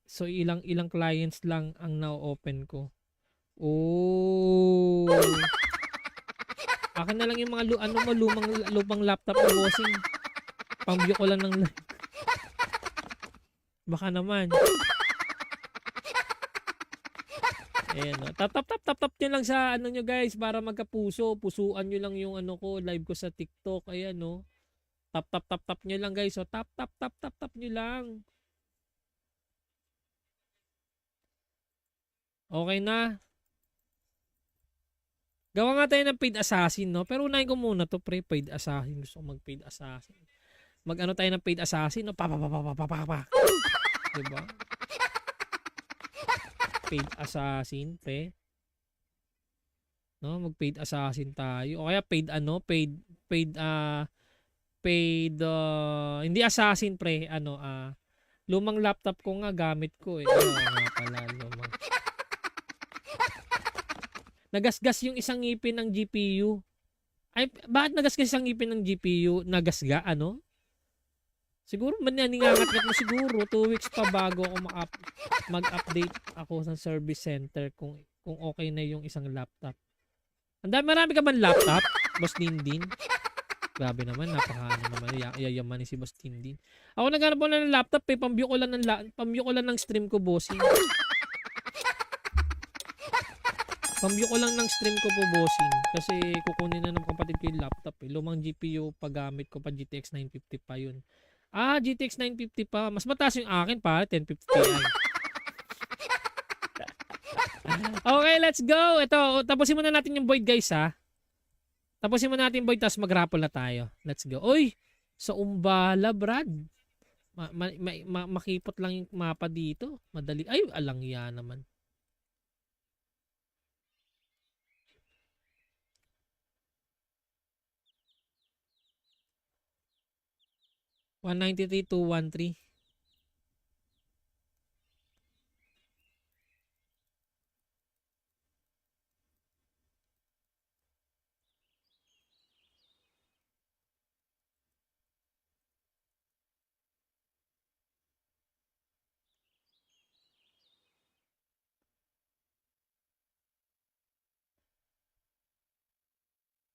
So ilang clients lang ang na-open ko. Oh. Akin na lang yung mga lumang laptop na bossing. Pambyo ko lang ng baka naman. Ayan, no. Tap nyo lang sa ano nyo guys para magkapuso. Pusuan nyo lang yung ano ko, live ko sa TikTok. Ayan, no. Tap nyo lang guys. So, tap nyo lang. Okay na. Gawa nga tayo ng paid assassin, no? Pero unahin ko muna to, pre. Paid assassin. Gusto ko mag-paid assassin. Mag-ano tayo ng paid assassin, no? Diba? Paid assassin, pre. No? Mag-paid assassin tayo. O kaya paid ano? Hindi assassin, pre. Ano, lumang laptop ko nga gamit ko, eh. Ano nga pala, lumang. Nagasgas yung isang ngipin ng GPU. Ay, bakit nagasgas isang ngipin ng GPU? Nagasga, ano? Siguro, maningangat-ngat na siguro. 2 weeks pa bago ako mag-update ako sa service center kung okay na yung isang laptop. Marami ka man laptop, Boss Dindin? Grabe naman, napakaano naman. Yayaman si Boss Dindin. Ako naghanap ko lang ng laptop, eh. Pambyo ko lang ng stream ko, bossing. Pambyo ko lang ng stream ko po, bossing. Kasi kukunin na ng kapatid ko yung laptop, eh. Lumang GPU paggamit ko pa, GTX 950 pa yun. GTX 950 pa. Mas mataas yung akin pa, 1050 Ti. Okay, let's go. Ito, tapusin muna natin yung void, guys, ha. Tapusin muna natin yung void, tapos mag-raffle na tayo. Let's go. Uy, sa Umbala, Brad. Makipot lang yung mapa dito. Madali. Ay, alangya naman. $193,213.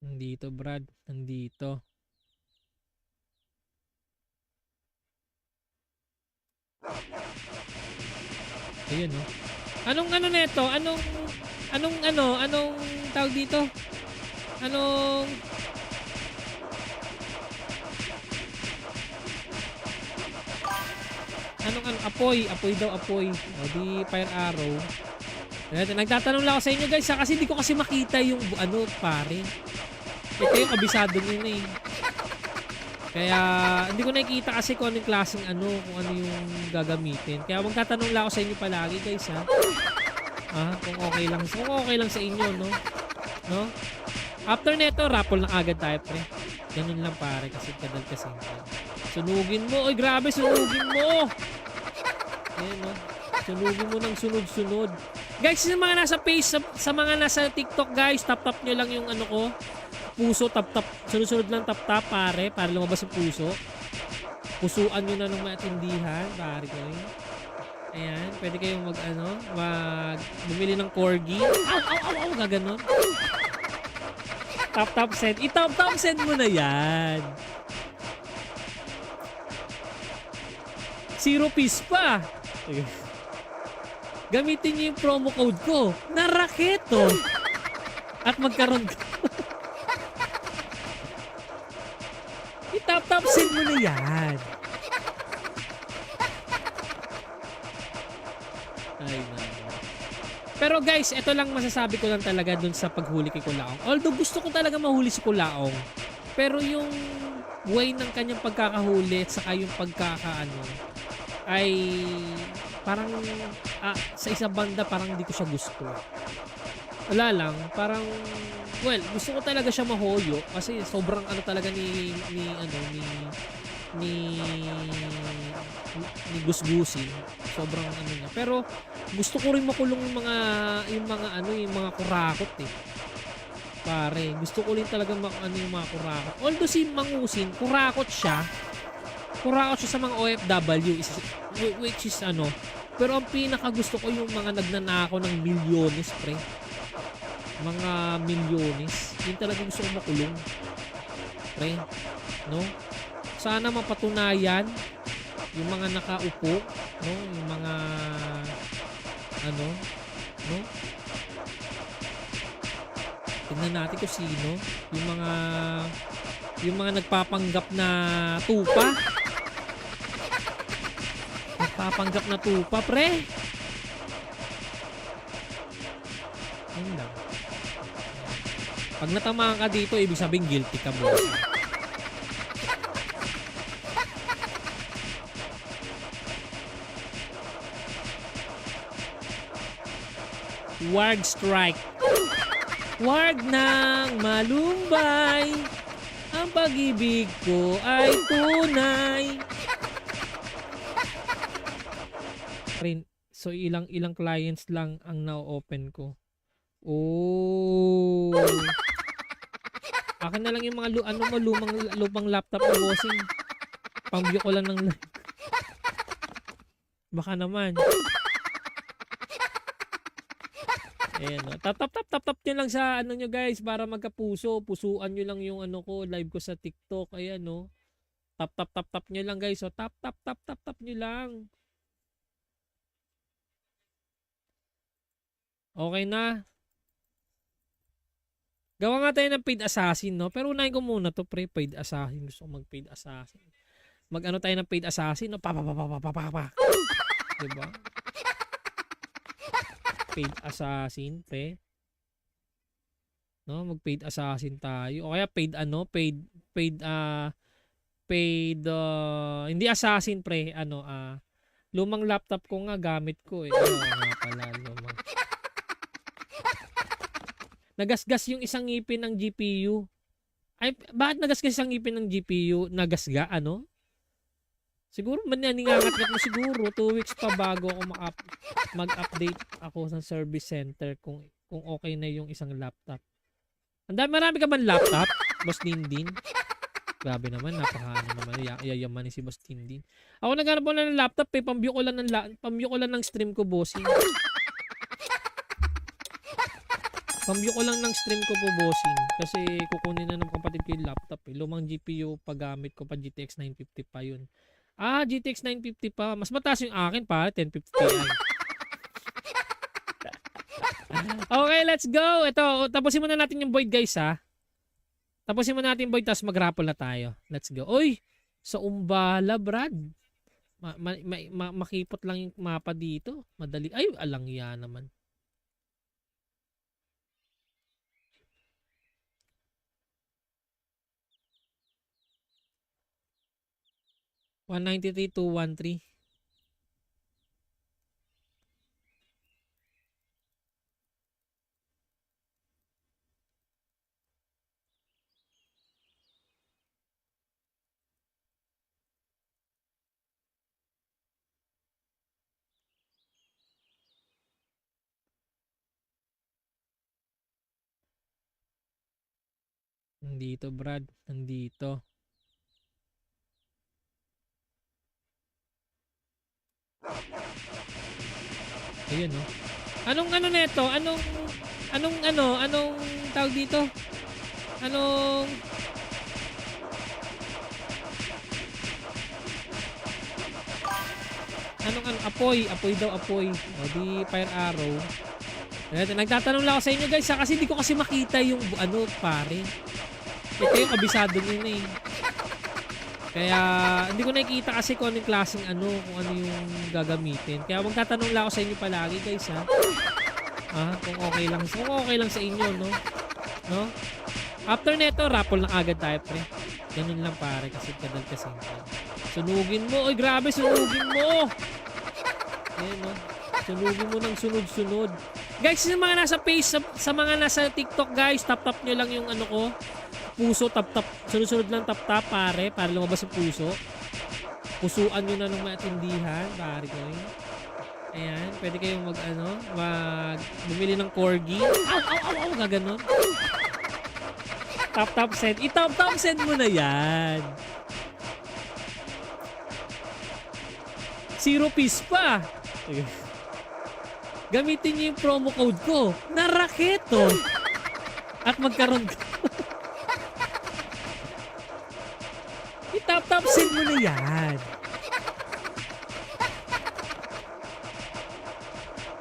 Nandito, Brad. Nandito. Ayun, no? Anong ano neto? Anong tawag dito? Anong apoy daw, apoy. O di fire arrow. Nagtatanong lang ako sa inyo, guys, kasi hindi ko kasi makita yung ano, pare. Ito yung kabisado nyo na, eh. Kaya hindi ko nakikita kasi kung anong klaseng ano, kung ano yung gagamitin. Kaya magtatanong lang ako sa inyo palagi, guys, ha. Kung okay lang sa inyo, no? No? After neto, raffle na agad tayo, pre. Ganun lang, pare, kasi kadal kasi. Sunugin mo. Oy, grabe, sunugin mo. Ayan, no? Sunugin mo ng sunod-sunod. Guys, sa mga nasa face, sa mga nasa TikTok, guys, tap nyo lang yung ano ko. Puso, tap. Sunod-sunod lang tap, pare, para lumabas yung puso. Pusuan nyo na ng matindihan, pare ko. Ayan, pwede kayong bumili ng corgi. Aw, gaganon. Tap, send. I-tap, send mo na yan. 0 piece pa. Gamitin niyo yung promo code ko na Raketo. At magkaroon ka. I-tap, send mo na yan. Ay, naman. Pero guys, ito lang masasabi ko lang talaga dun sa paghuli kay Kulaong. Although gusto ko talaga mahuli si Kulaong. Pero yung way ng kanyang pagkakahuli at saka yung pagkakaano ay parang sa isang banda parang hindi ko siya gusto. Wala lang, parang gusto ko talaga siya mahoyo kasi sobrang ano talaga ni Gusgusin. Sobrang ano niya. Pero gusto ko rin makulong yung mga kurakot, eh. Pare, gusto ko rin talaga yung mga kurakot. Although si Mangusin, kurakot siya. Kurao siya sa mga OFW, which is ano. Pero ang pinaka gusto ko yung mga nagnanakaw ng milyones, pre. Mga milyones. Yun talaga gusto ko makulong. Pre, no? Sana mapatunayan yung mga nakaupo, no? Yung mga ano, no? Tingnan natin kung sino yung mga nagpapanggap na tupa. Nagpapanggap na tupa, pre. Ayun lang. Pag natamaan ka dito, ibig sabihin guilty ka, boss. Ward strike. Ward ng malumbay. Ang pag-ibig ko ay tunay. So ilang clients lang ang na-open ko. Oh. Akin na lang yung mga lumang laptop na bossing. Pambyo ko lang ng baka naman. Ayan, no? Tap nyo lang sa ano nyo guys para magkapuso. Pusuan nyo lang yung ano ko, live ko sa TikTok. Ayan, no? Tap nyo lang guys. So, tap nyo lang. Okay na. Gawa nga tayo ng paid assassin, no? Pero unahin ko muna to, pre. Paid assassin. Gusto ko mag-paid assassin. Mag-ano tayo ng paid assassin, no? Diba? Paid assassin, pre. No, mag-paid assassin tayo. O kaya paid ano, hindi assassin, pre. Ano, lumang laptop ko nga gamit ko eh. Ano nga pala, lumang. Nagasgas yung isang ngipin ng GPU. Ay, bakit nagasgas isang ngipin ng GPU? Nagasga, ano? Siguro maningangat-ngat na siguro 2 weeks pa bago ako mag-update ako sa service center kung okay na yung isang laptop. Marami ka man laptop, Boss Dindin? Grabe naman, napakaano naman, yayaman ni si Boss Dindin. Ako naghanap ko lang ng laptop, pambyo ko lang ng stream ko, bossing. Pambyo ko lang ng stream ko po, bossing. Kasi kukunin na ng kapatid ko yung laptop eh. Lumang GPU paggamit ko pa, GTX 950 pa yun. GTX 950 pa. Mas mataas yung akin pa, 1050 Ti. Okay, let's go. Ito, tapusin muna natin yung void guys ha. Tapusin muna natin yung void tapos mag-raffle na tayo. Let's go. Uy, sa Umbala, Brad. Makipot lang yung mapa dito. Madali. Ay, alangya naman. $193,213. Nandito, Brad. Nandito. Ayun, no? Anong ano neto? Anong tawag dito? Anong apoy daw, apoy. O di fire arrow. Nagtatanong lang ako sa inyo guys, kasi hindi ko kasi makita yung ano, pare. Ito yung kabisado nyo na eh. Kaya hindi ko nakikita kasi kung anong klaseng ano, kung ano yung gagamitin. Kaya magtatanong lang ako sa inyo palagi guys ha. Kung okay lang sa inyo, no? No? After neto, raffle na agad tayo, pre. Ganun lang pare, kasi kadal kasi. Sunugin mo. Oy, grabe, sunugin mo. Ayan, no? Sunugin mo ng sunod-sunod. Guys, sa mga nasa face, sa mga nasa TikTok guys, tap nyo lang yung ano ko. Puso, tap. Sunod-sunod lang tap pare, para lumabas yung puso. Pusuan nyo na ng matindihan, pare ko rin. Ayan, pwede kayong bumili ng corgi. Aw, gaganon. Tap send. I-tap send mo na yan. 0 piece pa. Gamitin niyo yung promo code ko na Raketo at magkaroon ka. I-tap send mo na yan.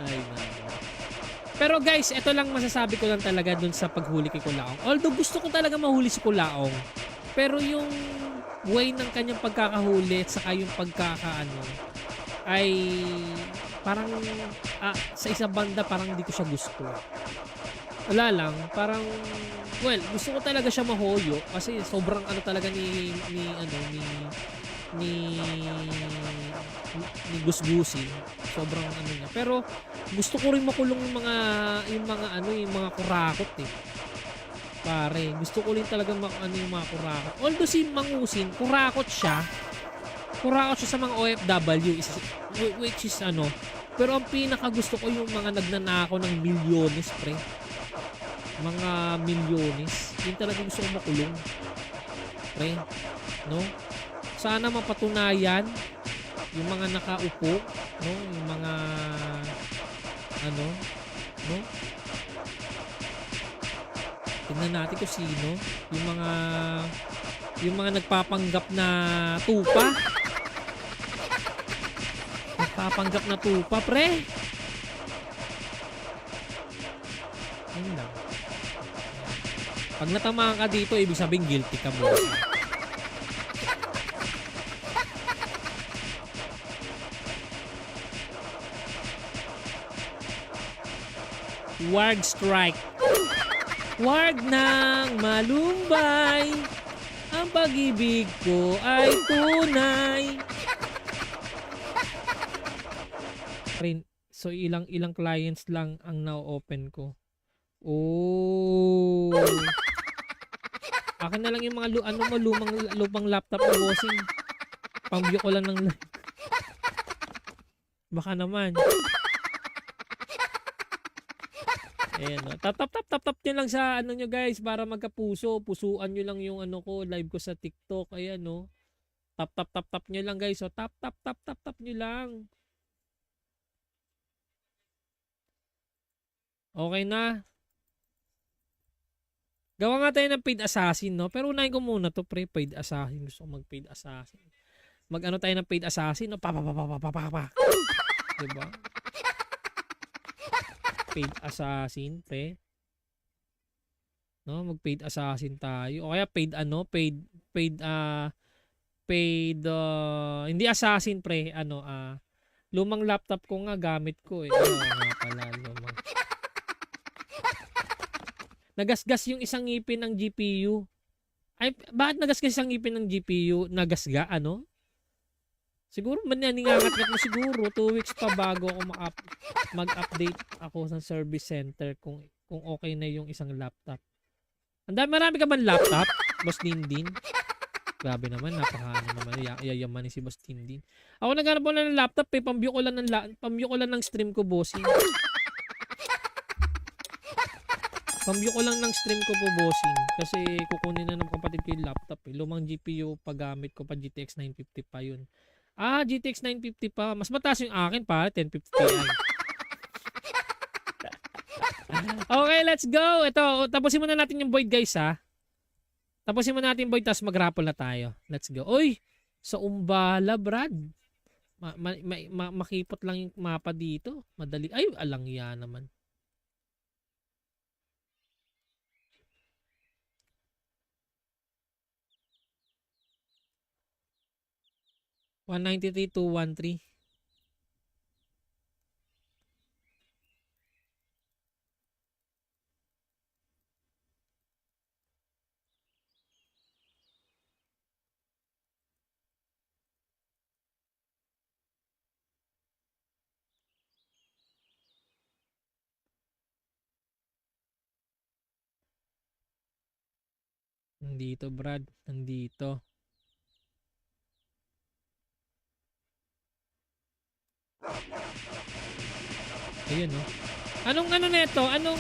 Ay, naman. Pero guys, ito lang masasabi ko lang talaga dun sa paghuli kay Kulaong. Although gusto ko talaga mahuli si Kulaong. Pero yung way ng kanyang pagkakahuli at saka yung pagkakaano ay parang sa isang banda parang hindi ko siya gusto. Wala lang, parang well, gusto ko talaga siya mahoyo kasi sobrang ano talaga ni Gusgusin. Sobrang ano niya. Pero gusto ko rin makulong yung mga kurakot eh. Pare, gusto ko rin talaga yung mga kurakot. Although si Mangusin, kurakot siya sa mga OFW which is ano. Pero ang pinaka gusto ko yung mga nagnanakaw ng milyones, pre. Mga milyones. Yun talaga gusto ko makulong. Pre, no? Sana mapatunayan yung mga nakaupo, no? Yung mga ano, no? Tingnan natin kung sino yung mga nagpapanggap na tupa. Nagpapanggap na tupa, pre. Ayun lang. Pag natamaan ka dito, ibig sabihin guilty ka mo. Ward strike. Ward ng malumbay. Ang pag-ibig ko ay tunay. So ilang clients lang ang na-open ko. Oh. Akin na lang yung mga lumang laptop na bossing. Pambyo ko lang ng baka naman. Ayan, no? Tap nyo lang sa ano nyo guys para magkapuso. Pusuan nyo lang yung ano ko, live ko sa TikTok. Ayan, no? Tap nyo lang guys. So, tap nyo lang. Okay na. Gawa nga tayo ng paid assassin, no? Pero unahin ko muna to, pre. Paid assassin. Gusto ko mag-paid assassin. Mag-ano tayo ng paid assassin, no? Diba? Paid assassin, pre. No, mag-paid assassin tayo. O kaya paid hindi assassin, pre. Lumang laptop ko nga gamit ko eh. Nga pala, lumang. Nagasgas yung isang ngipin ng GPU. Ay, bakit nagasgas isang ngipin ng GPU? Nagasga, ano? Siguro maningangat-ngat na siguro 2 weeks pa bago ako mag-update ako sa service center kung okay na yung isang laptop. Marami ka man laptop, Boss Dindin? Grabe naman, napakaano naman, yayaman ni si Boss Dindin. Ako naghanap ko lang ng laptop, pambyo ko lang ng stream ko, bossing. Pambyo ko lang ng stream ko po, bossing, kasi kukunin na ng kapatid ko yung laptop eh. Lumang GPU paggamit ko pa, GTX 950 pa yun. GTX 950 pa. Mas mataas yung akin pa. 1050 Ti. Okay, let's go. Ito, tapusin muna natin yung void guys ha. Tapusin muna natin yung void tapos mag-raffle na tayo. Let's go. Uy, sa Umbala, Brad. Makipot lang yung mapa dito. Madali. Ay, alangya naman. $193,213. Nandito, Brad. Nandito. Ayun, no? Anong neto? Anong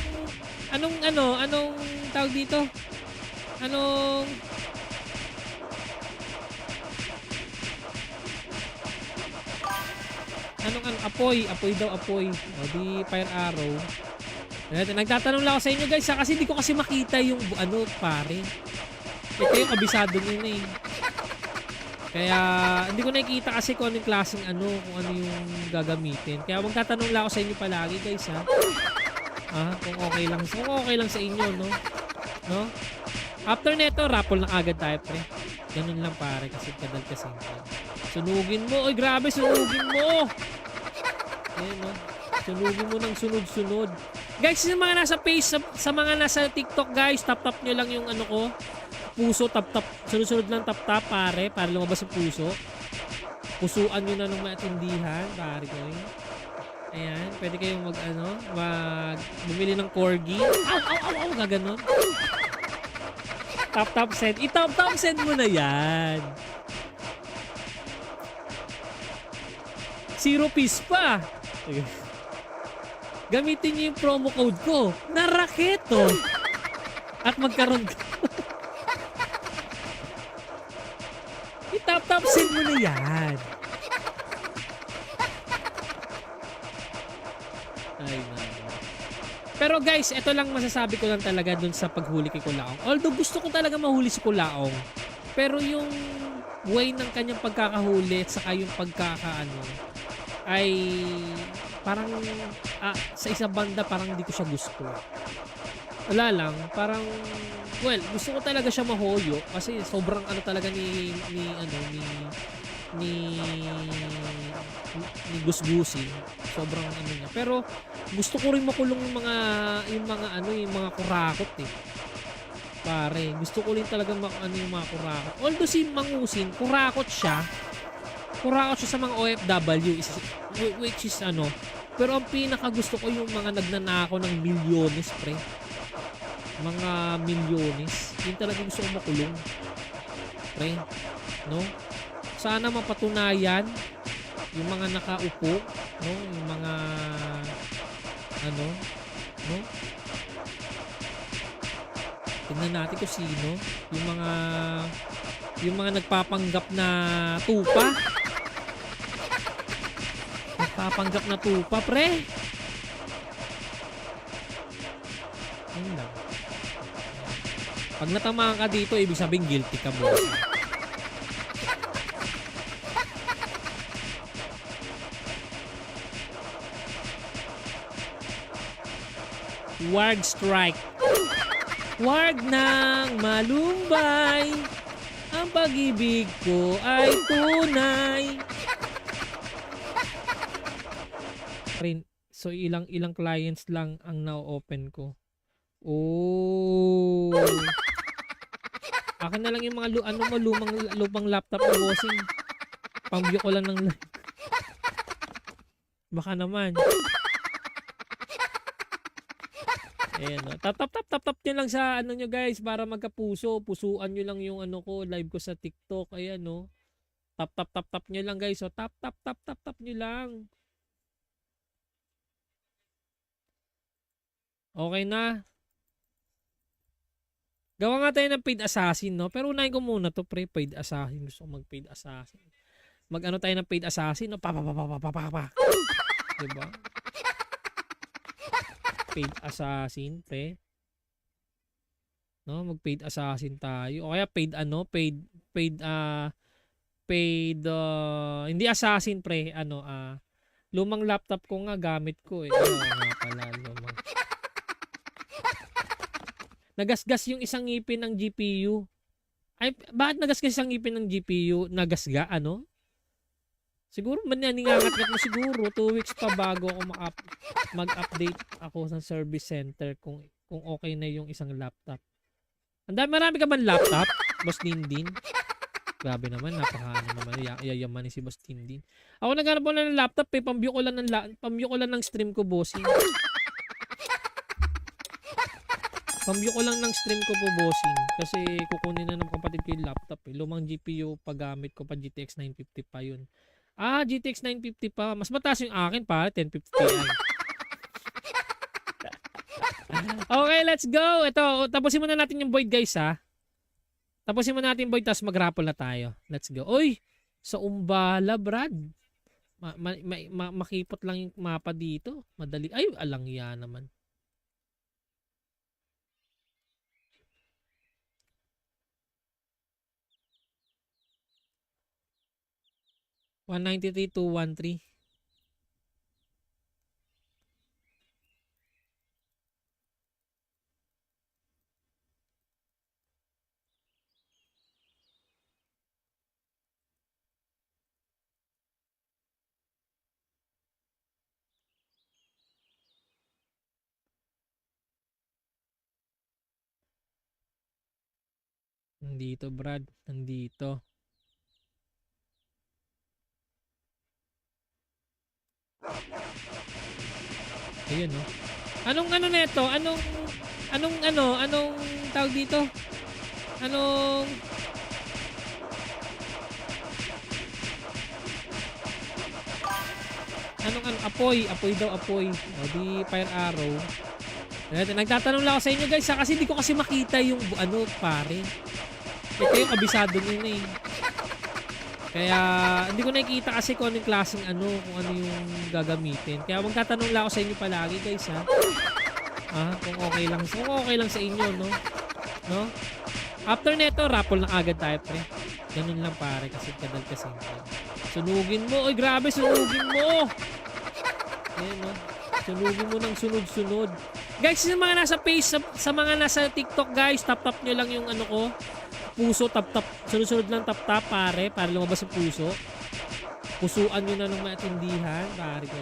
tawag dito? Anong Apoy daw, apoy. O di fire arrow. Nagtatanong lang ako sa inyo guys ha, kasi hindi ko kasi makita yung pare. Ito yung kabisado nyo na eh. Kaya hindi ko nakikita kasi kung anong klaseng kung ano yung gagamitin. Kaya magtatanong lang ako sa inyo palagi guys ha. Kung okay lang sa inyo no? After neto, raffle na agad tayo pre. Ganun lang pare kasi kadal kasi. Sunugin mo. Oy grabe, sunugin mo. Ayan no. Sunugin mo ng sunod-sunod. Guys, sa mga nasa sa mga nasa TikTok guys, tap nyo lang yung ko. Puso, tap. Sunod-sunod lang tap pare, para lumabas yung puso. Pusuan nyo na ng matindihan, pare ko. Ayan, pwede kayong bumili ng corgi. Aw, gaganon. Tap send. I-tap send mo na yan. 0 piece pa. Gamitin niyo yung promo code ko na Raketo. At magkaroon ka. I-tap send mo na yan. Ay, pero guys, ito lang masasabi ko lang talaga dun sa paghuli kay Kulaong. Although gusto ko talaga mahuli si Kulaong, pero yung way ng kanyang pagkakahuli at saka yung ay parang sa isang banda parang hindi ko siya gusto. Wala lang, parang gusto ko talaga siya mahoyo kasi sobrang talaga ni gusgusin. Sobrang niya. Pero gusto ko rin makulong yung mga kurakot eh. Pare, gusto ko rin talaga yung mga kurakot. Although si Mangusin, kurakot siya sa mga OFW which is pero ang pinaka gusto ko yung mga nagnanako ng milyones pre. Mga milyones. Yun talaga gusto ko makulong. Pre, no? Sana mapatunayan yung mga nakaupo, no? Yung mga no? Tingnan natin kung sino yung mga nagpapanggap na tupa. Nagpapanggap na tupa, pre. Ayun lang. Pag natamaan ka dito, ibig sabihin guilty ka, boss. Ward strike. Ward ng malumbay. Ang pag-ibig ko ay tunay. So ilang clients lang ang na-open ko. Oh. Akin na lang yung mga lumang laptop na bossing. Pambyo ko lang ng baka naman. Ayan, no? Tap nyo lang sa nyo guys para magkapuso. Pusuan nyo lang yung ko, live ko sa TikTok. Ayan no. Tap nyo lang guys. So tap nyo lang. Okay na. Gawa nga tayo ng paid assassin, no? Pero unahin ko muna to, pre, paid assassin. Gusto ko mag-paid assassin. Tayo ng paid assassin, no? Diba? Paid assassin, pre. No, mag-paid assassin tayo. O kaya hindi assassin, pre. Lumang laptop ko nga gamit ko eh. Nga pala, lumang. Nagasgas yung isang ngipin ng GPU. Ay, bakit nagasgas isang ngipin ng GPU? Nagasga, Siguro, maningangat-ngat na siguro. 2 weeks pa bago ako mag-update ako sa service center kung okay na yung isang laptop. Marami ka man laptop, Boss Dindin? Grabe naman, yayaman ni si Boss Dindin. Ako naghanap ko lang ng laptop, pambyo ko lang ng stream ko, bossing. Pambyo ko lang ng stream ko po, bossing. Kasi kukunin na ng kapatid ko yung laptop. Lumang GPU paggamit ko pa, GTX 950 pa yun. GTX 950 pa. Mas mataas yung akin pa, 1050 Ti. Okay, let's go. Ito, tapusin muna natin yung void guys ha. Tapusin muna natin yung void tapos mag-raffle na tayo. Let's go. Oy, sa Umbala, Brad. makipot lang yung mapa dito. Madali. Ay, alangya naman. $193,213. Nandito, Brad. Nandito. Ayun, no? Anong ano neto? Anong tawag dito? Anong apoy daw, apoy. O di fire arrow. Nagtatanong lang ako sa inyo guys, kasi hindi ko kasi makita yung pare. Ito yung kabisado nyo na eh. Kaya hindi ko nakikita kasi kung anong klaseng kung ano yung gagamitin. Kaya magtatanong lang ako sa inyo palagi guys ha. Kung okay lang sa inyo, no? No? After neto, raffle na agad tayo, pre. Ganun lang pare, kasi kadal kasi. Sunugin mo. Oy, grabe, sunugin mo. Ayan, no? Sunugin mo ng sunod-sunod. Guys, sa mga nasa sa mga nasa TikTok, guys, tap-tap nyo lang yung ko. Puso, tap-tap. Sunod-sunod lang tap-tap, pare, para lumabas yung puso. Pusuan nyo na ng matindihan, pare ko.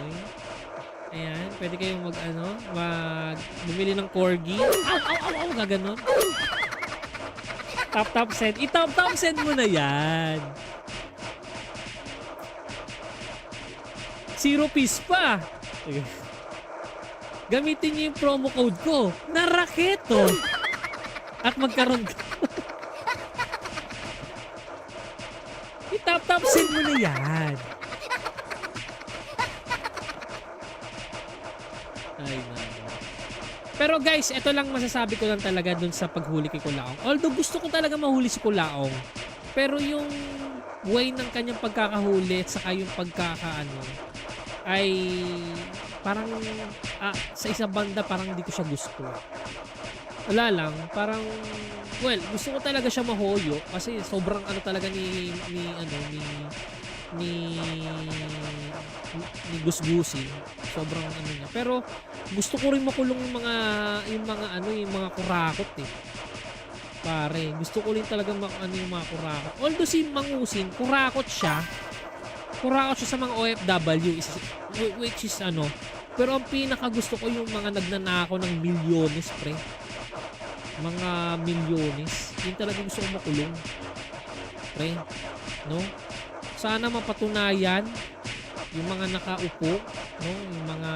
Ayan, pwede kayong bumili ng corgi. Aw, gaganon. Tap-tap send. I-tap-tap send mo na yan. 0 piece pa. Gamitin niyo yung promo code ko na Raketo. At magkaroon ka. I-tap-tap send mo na yan. Ay, pero guys, ito lang masasabi ko lang talaga dun sa paghuli kay Kulaong. Although gusto ko talaga mahuli si Kulaong, pero yung way ng kanyang pagkakahuli at saka yung ay parang sa isang banda parang hindi ko siya gusto. Wala lang, parang gusto ko talaga siya mahoyo kasi sobrang talaga ni gusgusin. Sobrang niya. Pero gusto ko rin makulong yung mga kurakot eh. Pare, gusto ko rin talaga yung mga kurakot. Although si Mangusin, kurakot siya sa mga OFW which is pero ang pinaka gusto ko yung mga nagnanakaw ng milyones, pre. Mga milyones. Yun talaga gusto ko makulong. Pre, no? Sana mapatunayan yung mga nakaupo, no? Yung mga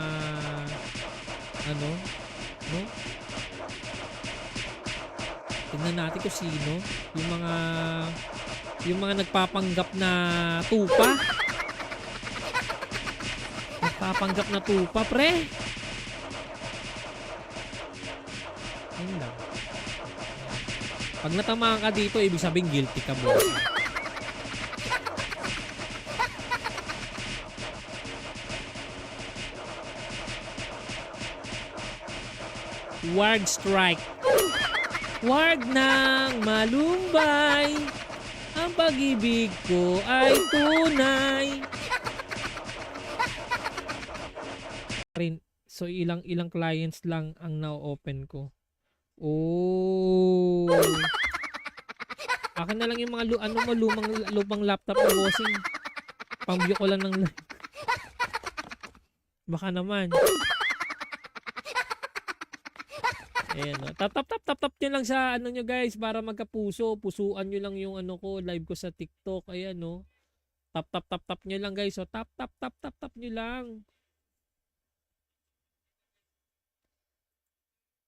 no? Tingnan natin kung sino yung mga nagpapanggap na tupa. Nagpapanggap na tupa, pre. Ayun lang. Pag natamaan ka dito, ibig sabihin guilty ka, boss. Ward strike. Ward ng malumbay. Ang pag-ibig ko ay tunay. So ilang clients lang ang na-open ko. Oh. Akin na lang yung mga lumang laptop na bossing. Pang-view ko lang ng baka naman. Ayan, no? Tap nyo lang sa nyo guys para magkapuso. Pusuan nyo lang yung ko, live ko sa TikTok. Ayan, no? Tap nyo lang guys. So, tap nyo lang.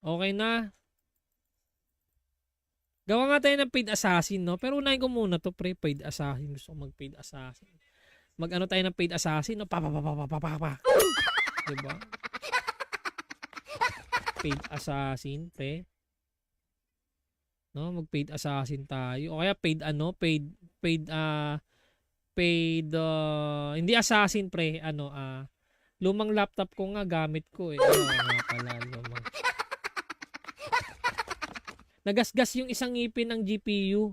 Okay na. Gawa nga tayo ng paid assassin, no? Pero unahin ko muna to, pre. Paid assassin. Gusto ko mag-paid assassin. Tayo ng paid assassin, no? Diba? Paid assassin, pre. No, mag-paid assassin tayo. O kaya paid prepaid, hindi assassin pre, lumang laptop ko nga gamit ko eh. Nga pala, lumang. Nagasgas yung isang ngipin ng GPU.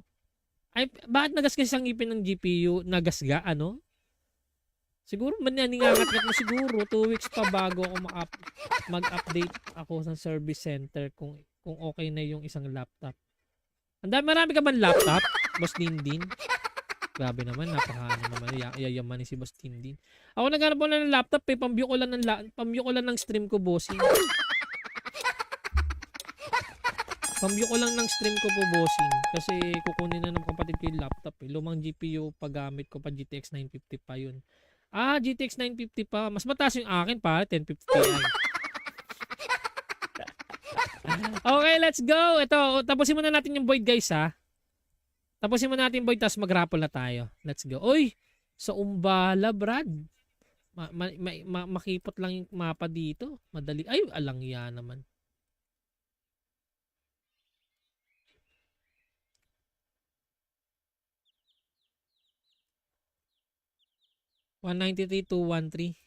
Ay, bakit nagasgas isang ngipin ng GPU? Nagasga, ano? Siguro maningangat-ngat mo siguro. 2 weeks pa bago ako mag-update ako sa service center kung okay na yung isang laptop. Marami ka ba laptop? Boss Dindin? Grabe naman, yayaman ni si Boss Dindin. Ako naghanap ko lang ng laptop eh. Pambyo ko lang ng stream ko, bossing. Pambyo ko lang ng stream ko po, bossing. Kasi kukunin na ng kapatid ko yung laptop eh. Lumang GPU paggamit ko pa, GTX 950 pa yun. GTX 950 pa. Mas mataas yung akin pa, 1050 Ti. Okay, let's go. Ito, tapusin muna natin yung Void, guys, ha. Tapusin muna natin yung Void, tapos mag-raffle na tayo. Let's go. Uy, sa Umbala, Brad. Makipot lang yung mapa dito. Madali. Ay, alangya naman. $193,213.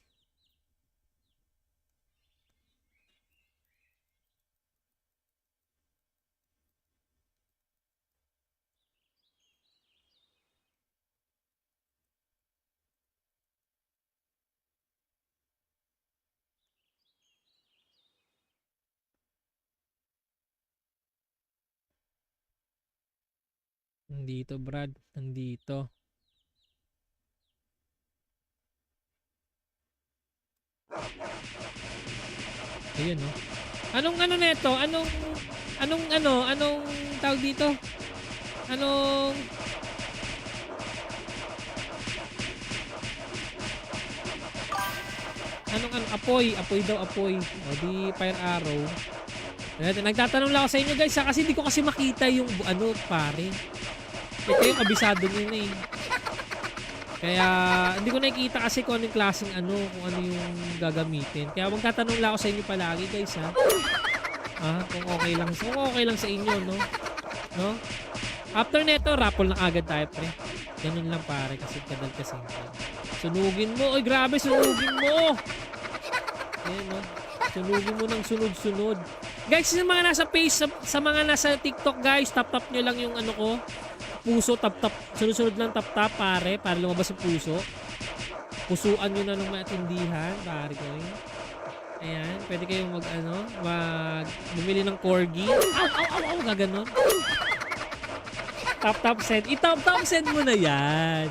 Nandito, Brad. Nandito. Ayun, no? Anong neto? Anong tawag dito? Anong apoy daw, apoy. O di fire arrow. Nagtatanong lang ako sa inyo, guys, kasi hindi ko kasi makita yung pare. Ito yung kabisado nyo na eh. Kaya hindi ko nakikita kasi kung anong klaseng kung ano yung gagamitin. Kaya magtatanong lang ako sa inyo palagi, guys, ha. Kung okay lang sa inyo, no? No? After neto, raffle na agad tayo, pre. Ganun lang, pare, kasi kadal kasi. Sunugin mo. Oy, grabe, sunugin mo. Ayan, no? Sunugin mo ng sunod-sunod. Guys, sa mga nasa face, sa mga nasa TikTok, guys, tap nyo lang yung ko. Puso, tap. Sunod-sunod lang tap, pare, para lumabas yung puso. Pusuan nyo na ng matindihan, pare ko. Ayan, pwede kayong bumili ng corgi. Aw, gaganon. Tap, send. I-tap, send mo na yan.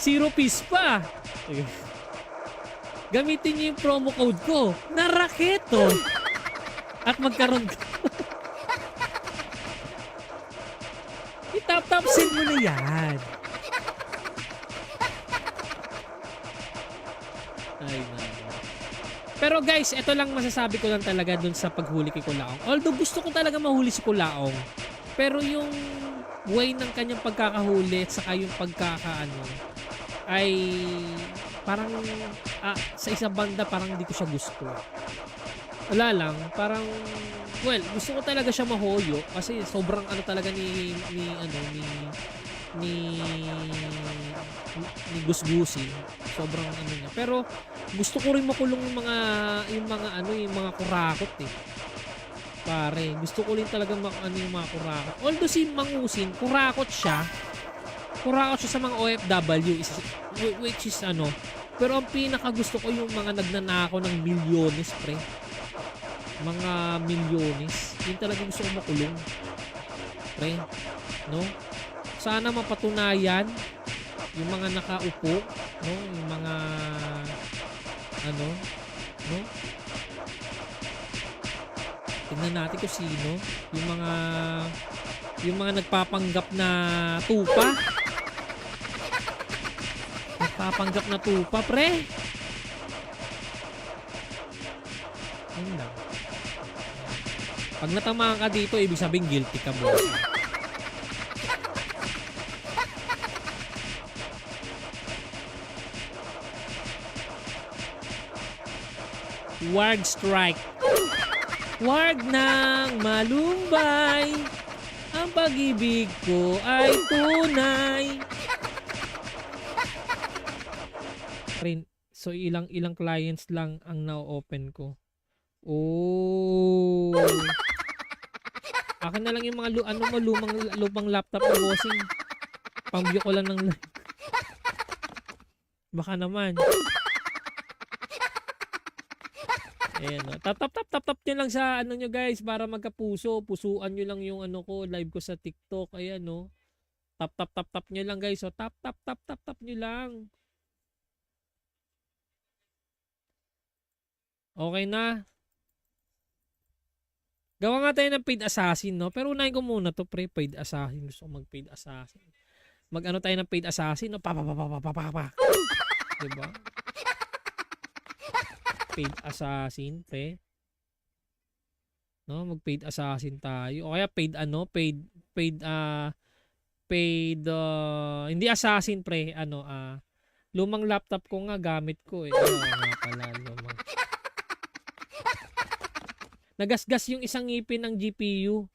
0 piece pa. Gamitin nyo yung promo code ko na Raketo. At magkaroon ka. I-tap, send mo na yan. Ay, man. Pero guys, ito lang masasabi ko lang talaga dun sa paghuli kay Kulaong. Although gusto ko talaga mahuli si Kulaong. Pero yung way ng kanyang pagkakahuli at saka yung ay parang sa isang banda parang hindi ko siya gusto. Wala lang, parang gusto ko talaga siya mahoyo kasi sobrang talaga ni gusgusin. Sobrang niya. Pero gusto ko rin makulong yung mga kurakot eh. Pare, gusto ko rin talaga yung mga kurakot. Although si Mangusin, kurakot siya sa mga OFW which is pero ang pinaka gusto ko yung mga nagnanakaw ng milyones, pre. Mga milyones. Yun talaga gusto ko makulong, pre, no? Sana mapatunayan yung mga nakaupo, no? Yung mga no? Tingnan natin kung sino yung mga nagpapanggap na tupa. Nagpapanggap na tupa, pre. Ayun lang. Pag natamaan ka dito, ibig sabihin guilty ka, boss. Warg strike. Warg ng Malumbay. Ang ang pag-ibig ko ay tunay. So ilang clients lang ang na-open ko. Oh. Akin na lang yung mga lumang laptop na bossing. Pang-view ko lang ng baka naman. Ayan o. Tap nyo lang sa ano nyo guys para magkapuso. Pusuan nyo lang yung ano ko, live ko sa TikTok. Ayan o. Tap nyo lang guys. O, tap nyo lang. Okay na. Gawa nga tayo ng paid assassin, no? Pero unahin ko muna to, pre. Paid assassin. Gusto ko mag-paid assassin. Mag-ano tayo ng paid assassin, no? Diba? Paid assassin, pre. No? Mag-paid assassin tayo. O kaya paid ano? Hindi assassin, pre. Ano, lumang laptop ko nga gamit ko, eh. Ano nga pala, lumang. Nagasgas yung isang ngipin ng GPU.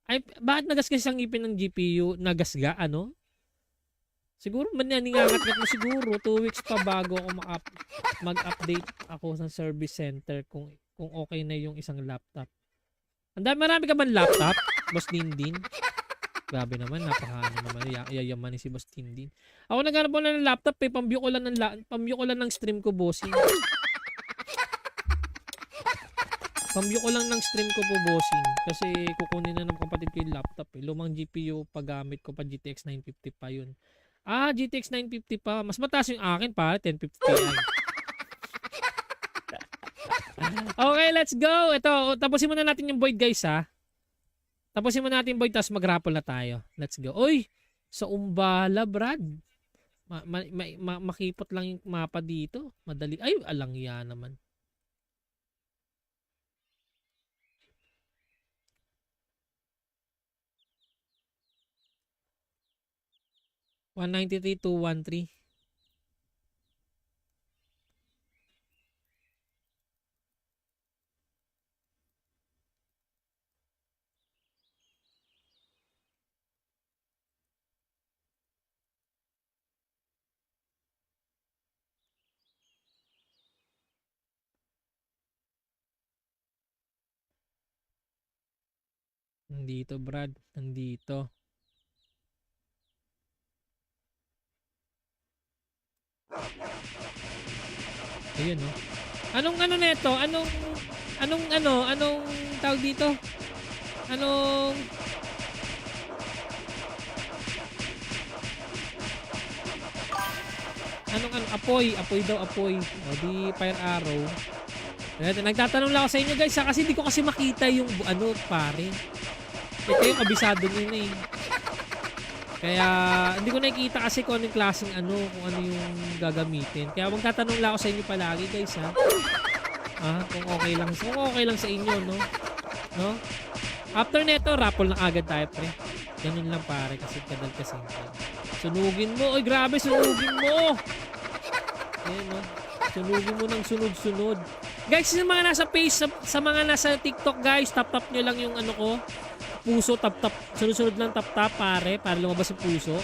Ay, bakit nagasgas isang ngipin ng GPU? Nagasga, ano? Siguro, maningangat-ngat mo siguro. 2 weeks pa bago ako mag-update ako sa service center kung okay na yung isang laptop. Marami ka ba laptop? Boss Dindin? Grabe naman, yayaman ni si Boss Dindin. Ako naghanap po na ng laptop, eh. Pambview ko lang ng stream ko, bossing. Pambview ko lang ng stream ko po, bossing. Kasi kukunin na ng kapatid ko yung laptop, eh. Lumang GPU paggamit ko pa, GTX 950 pa yun. GTX 950 pa. Mas mataas yung akin pa, 1050 Ti. Okay, let's go. Ito, tapusin muna natin yung Void, guys, ha. Tapusin muna natin yung Void, tapos mag-raffle na tayo. Let's go. Uy, sa Umbala, Brad. Makipot lang yung mapa dito. Madali. Ay, alangya naman. $193,213. Nandito, Brad. Nandito. Ayun, no? Anong ano neto? Anong tawag dito? Anong apoy daw, apoy. O di fire arrow. Nagtatanong lang ako sa inyo, guys, kasi hindi ko kasi makita yung ano, pare. Ito yung kabisado nyo na, eh. Kaya hindi ko nakikita kasi kung anong klaseng ano, kung ano yung gagamitin. Kaya magtatanong lang ako sa inyo palagi, guys, ha. Kung okay lang sa inyo, no? No? After neto, raffle na agad tayo, pre. Ganun lang, pare, kasi kadal kasi. Sunugin mo. Oy, grabe, sunugin mo. Ayan, no? Sunugin mo ng sunod-sunod. Guys, sa mga nasa face, sa mga nasa TikTok, guys, tap nyo lang yung ano ko. Puso, tap. Sunod-sunod lang tap, pare, para lumabas yung puso.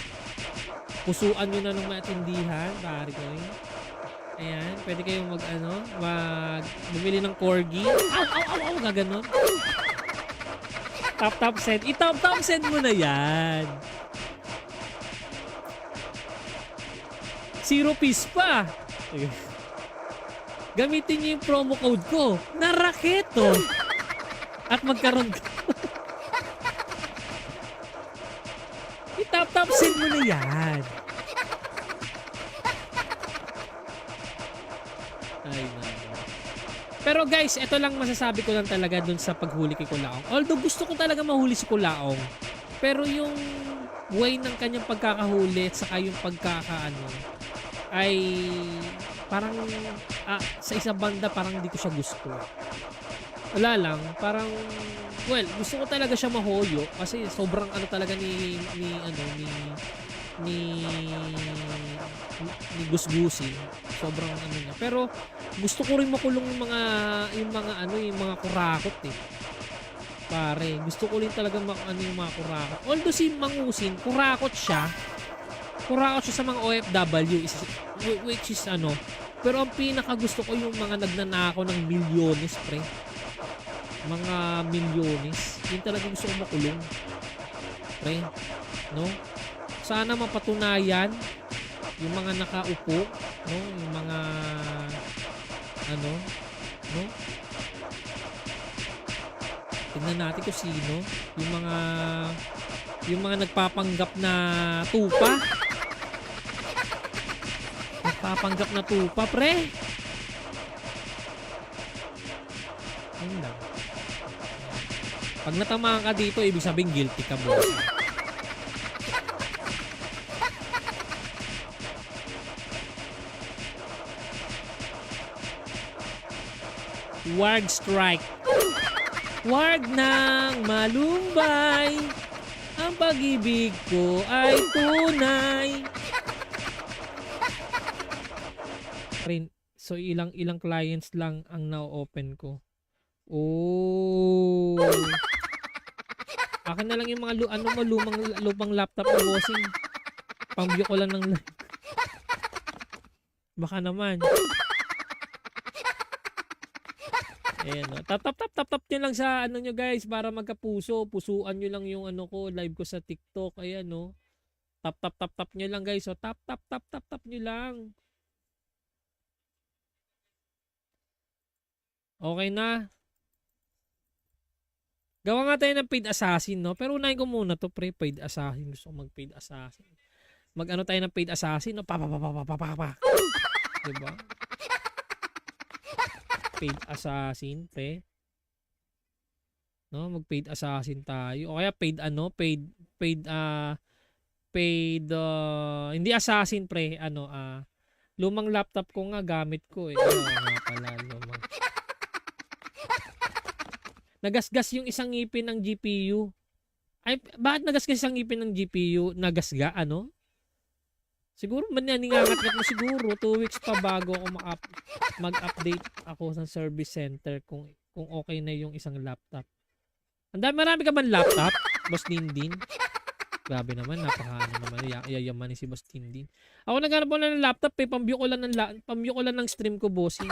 Pusuan nyo na ng matindihan, pare ko. Ayan, pwede kayong bumili ng corgi. Aw, gaganon. Tap, send. I-tap, send mo na yan. 0 piece pa. Gamitin nyo yung promo code ko na Raketo. At magkaroon ka. I-tap, send mo na yan. Ay, man. Pero guys, ito lang masasabi ko lang talaga dun sa paghuli kay Kulaong. Although gusto ko talaga mahuli si Kulaong. Pero yung way ng kanyang pagkakahuli at saka yung pagkakaano ay parang sa isang banda parang hindi ko siya gusto. Wala lang, parang gusto ko talaga siya mahoyo kasi sobrang ano talaga ni Gusgusin. Sobrang ano niya. Pero gusto ko rin makulong yung mga kurakot, eh. pare. Gusto ko rin talaga ano yung mga kurakot. Although si Mangusin, kurakot siya. Kurakot siya sa mga OFW, which is ano. Pero ang pinaka gusto ko yung mga nagnanakaw ng milyones, pre. Mga milyones. Yun talaga gusto ko makulong. Pre, no? Sana mapatunayan yung mga nakaupo, no? Yung mga ano, no? Tingnan natin kung sino. Yung mga nagpapanggap na tupa. Nagpapanggap na tupa, pre. Ayun lang. Pag natamaan ka dito, ibig sabihin guilty ka, boss. Ward strike. Wag nang malumbay, ang pag-ibig ko ay tunay. So ilang clients lang ang na-open ko. Oh. Akin na lang yung mga lumang laptop na bossing. Pang-view ko lang ng baka naman. Ayan, no? Tap nyo lang sa ano nyo guys para magkapuso. Pusuan nyo lang yung ano ko, live ko sa TikTok. Ayan, no? Tap nyo lang guys. So, tap nyo lang. Okay na. Gawa nga tayo ng paid assassin, no? Pero unahin ko muna to, pre. Paid assassin. Gusto ko mag-paid assassin. Mag-ano tayo ng paid assassin, no? Diba? Paid assassin, pre. No, mag-paid assassin tayo. O kaya paid ano, hindi assassin, pre. Ano, lumang laptop ko nga gamit ko eh. Ano nga pala, lumang. Nagasgas yung isang ngipin ng GPU. Ay, bakit nagasgas isang ngipin ng GPU? Nagasga, ano? Siguro maningangat-ngat na siguro 2 weeks pa bago ako mag-update ako sa service center kung okay na yung isang laptop. Marami ka ba laptop, Boss Dindin? Grabe naman, napakaano naman, yayamanin si Boss Dindin. Ako naghanap po na ng laptop, pambview ko lang ng stream ko, bossing.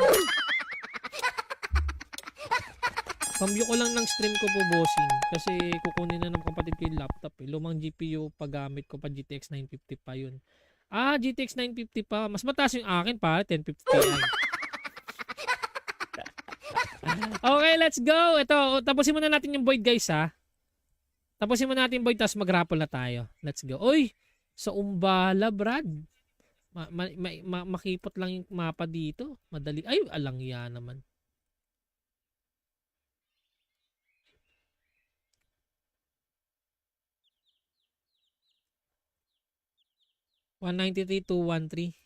Pambview ko lang ng stream ko po, bossing. Kasi kukunin na ng kapatid ko yung laptop eh. Lumang GPU paggamit ko pa, GTX 950 pa yun. GTX 950 pa. Mas mataas yung akin pa, 1050 Ti. Okay, let's go. Ito, tapusin muna natin yung void, guys, ha. Tapusin muna natin yung void, tapos mag-raffle na tayo. Let's go. Uy, sa Umbala, Brad. Makipot lang yung mapa dito. Madali. Ay, alang yan naman. $193,213.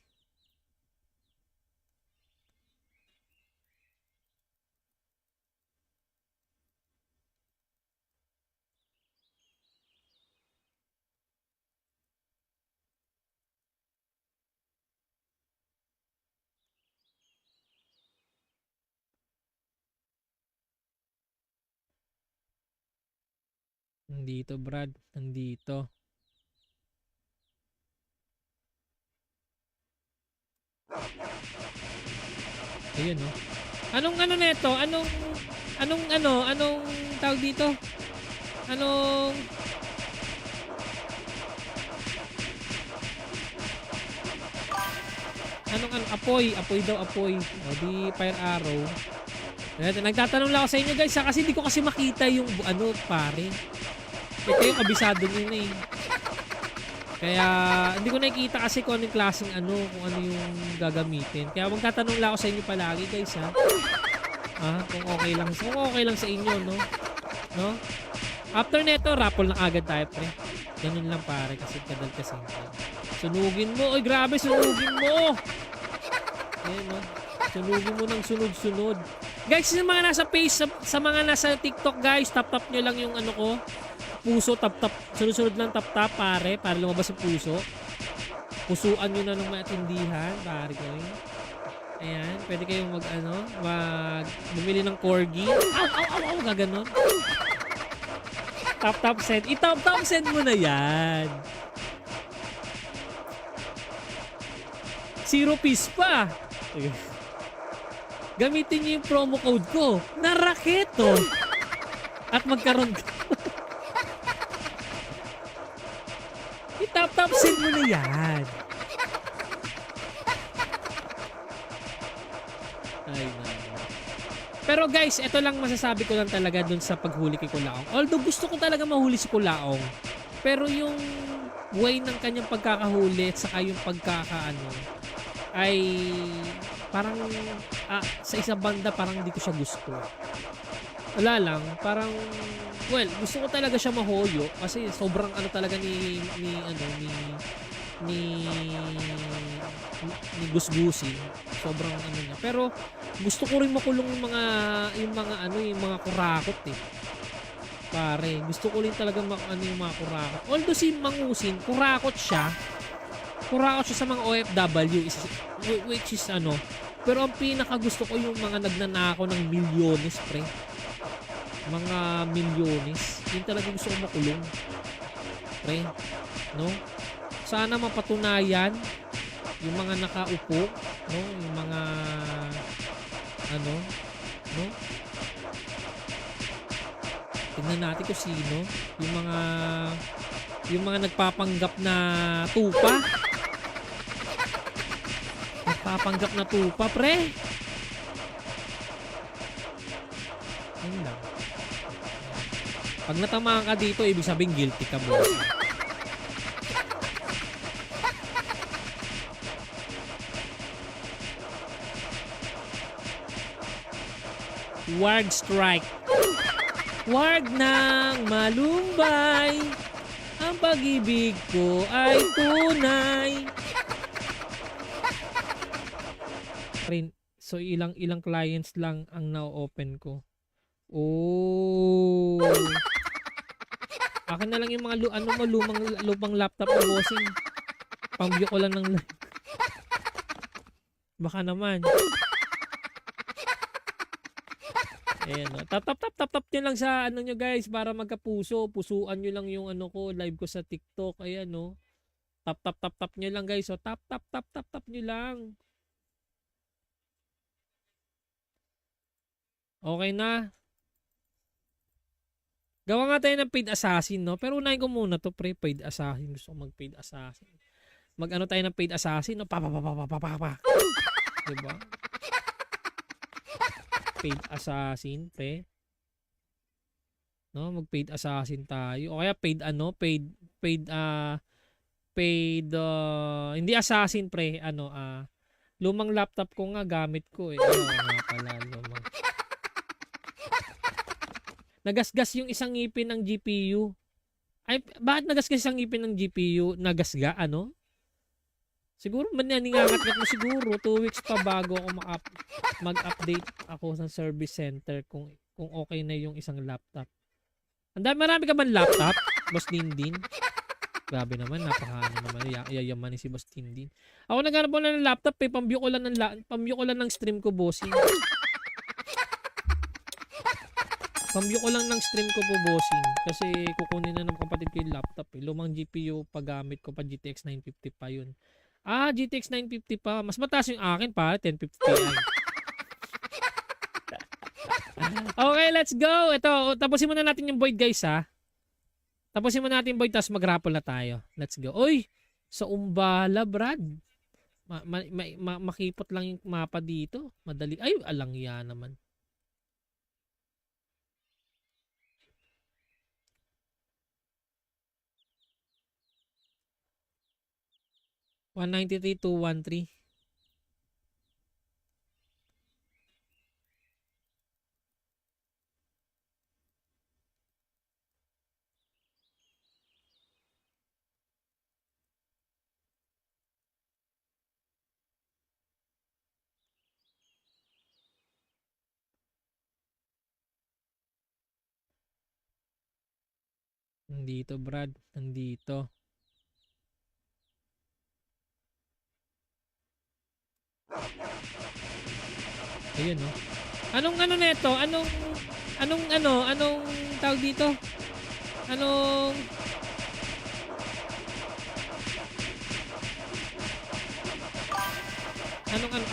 Nandito, Brad. Nandito. Ayun, no? Anong ano neto? Anong tawag dito? Anong apoy daw, apoy. O di fire arrow. Nagtatanong lang ako sa inyo, guys, kasi di ko kasi makita yung ano, pare. Ito yung kabisado nyo na eh. Kaya hindi ko nakikita kasi kung anong klaseng ano, kung ano yung gagamitin. Kaya magtatanong lang ako sa inyo palagi, guys, ha. Kung okay lang sa inyo, no? No? After neto, raffle na agad tayo, pre. Ganun lang, pare, kasi kadal kasi. Sunugin mo. Oy, grabe, sunugin mo. Ayan, no? Sunugin mo ng sunod-sunod. Guys, sa mga nasa face, sa mga nasa TikTok, guys, tap nyo lang yung ano ko. Puso, tap. Sunod-sunod lang tap, pare, para lumabas yung puso. Pusuan nyo na ng matindihan, pare kayo. Ayan, pwede kayong bumili ng corgi. Aw, gaganon. Tap send. I-tap send mo na yan. 0 piece pa. Gamitin niyo yung promo code ko na Raketo. At magkaroon ka. I-tap send mo na yan. Ay, pero guys, ito lang masasabi ko lang talaga dun sa paghuli kay Kulaong. Although gusto ko talaga mahuli si Kulaong, pero yung way ng kanyang pagkakahuli at saka yung pagkakaano ay parang sa isang banda parang hindi ko siya gusto. Wala lang, parang well, gusto ko talaga siya mahoyo kasi sobrang ano talaga ni Gusgusin. Sobrang ano niya. Pero gusto ko rin makulong yung mga kurakot eh. Pare, gusto ko rin talaga yung mga kurakot. Although si Mangusin, kurakot siya sa mga OFW which is ano. Pero ang pinaka gusto ko yung mga nagnanakaw ng milyones, pre. Mga milyones. Yun talaga gusto ko makulong. Pre, no? Sana mapatunayan yung mga nakaupo, no? Yung mga ano, no? Tingnan natin kung sino yung mga nagpapanggap na tupa. Nagpapanggap na tupa, pre. Ayun lang. Pag natamaan ka dito, ibig sabihin guilty ka, boss. Ward strike. Ward ng malumbay. Ang pag-ibig ko ay tunay. So ilang clients lang ang na-open ko. Oh. Akin na lang yung mga lumang laptop na bossing. Pang-view ko lang ng live. Baka naman. Ayan, no? Tap nyo lang sa ano nyo guys para magkapuso. Pusuan nyo lang yung ano ko, live ko sa TikTok. Ayan, no? Tap nyo lang guys. So, tap nyo lang. Okay na. Gawa nga tayo ng paid assassin, no? Pero unahin ko muna to, pre. Paid assassin. Gusto ko mag-paid assassin. Mag-ano tayo ng paid assassin, no? Diba? Paid assassin, pre. No, mag-paid assassin tayo. O kaya paid hindi assassin, pre. Lumang laptop ko nga gamit ko eh. Ano nga pala, lumang. Nagasgas yung isang ngipin ng GPU. Ay, bakit nagasgas isang ngipin ng GPU? Nagasga, ano? Siguro maningangat-ngat mo siguro 2 weeks pa bago ako mag-update ako sa service center kung okay na yung isang laptop. Marami ka ba laptop? Boss Dindin? Grabe naman, yayamanin si Boss Dindin. Ako naghanap po na ng laptop eh, pambiyok ko lang ng stream ko, bossing. Pambiyok ko lang ng stream ko po, bossing. Kasi kukunin na ng kapatid ko yung laptop eh. Lumang GPU paggamit ko pa, GTX 950 pa yun. GTX 950 pa. Mas mataas yung akin pa, 1050 Ti. Okay, let's go. Ito, tapusin muna natin yung void, guys, ha. Tapusin muna natin yung void, tapos mag-raffle na tayo. Let's go. Uy, sa Umbala, Brad. Makipot lang yung mapa dito. Madali. Ay, alang yan naman. $193,213. Nandito, Brad. Nandito. Ayun, no? Anong ano neto? Anong tawag dito? Anong...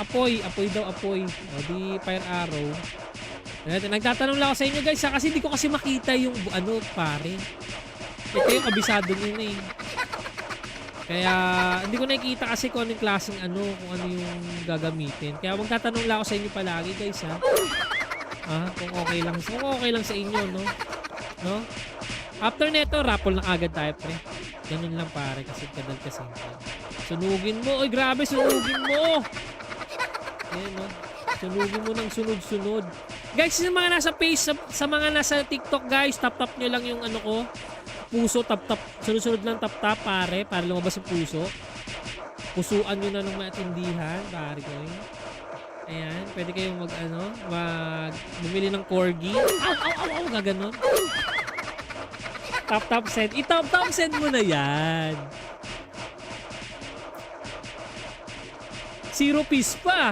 apoy daw, apoy. O di fire arrow. Nagtatanong lang ako sa inyo guys kasi hindi ko kasi makita yung pare. Ito yung kabisado nyo na eh. Kaya hindi ko nakikita kasi kung anong klaseng kung ano yung gagamitin. Kaya magtatanong lang ako sa inyo palagi guys ha. Kung okay lang sa inyo no. No? After neto, raffle na agad tayo pre. Ganun lang pare kasi kadal kasi. Sunugin mo. Oy grabe, sunugin mo. Ayan no. Sunugin mo ng sunod-sunod. Guys, sa mga nasa face, sa mga nasa TikTok guys, tap nyo lang yung ko. Puso, tap. Sunod-sunod lang tap pare, para lumabas yung puso. Pusuan nyo na ng matindihan, pare ko. Ayan, pwede kayong bumili ng corgi. Aw, gaganon. Tap send. I-tap send mo na yan. 0 piece pa.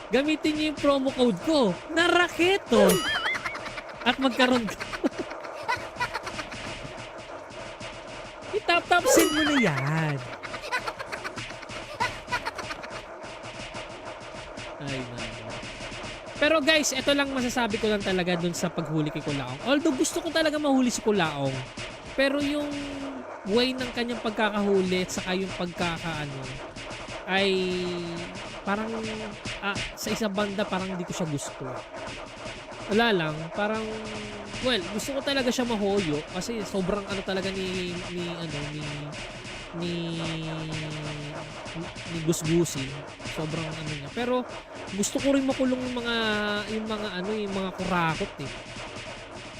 Gamitin niyo yung promo code ko na Raketo at magkaroon ka. I-tap send mo na yan. Ay na. Pero guys, ito lang masasabi ko lang talaga dun sa paghuli kay Kulaong. Although gusto ko talaga mahuli si Kulaong, pero yung way ng kanyang pagkakahuli at saka yung ay parang sa isang banda parang hindi ko siya gusto. Wala lang, parang gusto ko talaga siya mahoyo kasi sobrang talaga ni Gusgusi. Sobrang niya. Pero gusto ko rin makulong yung mga kurakot eh.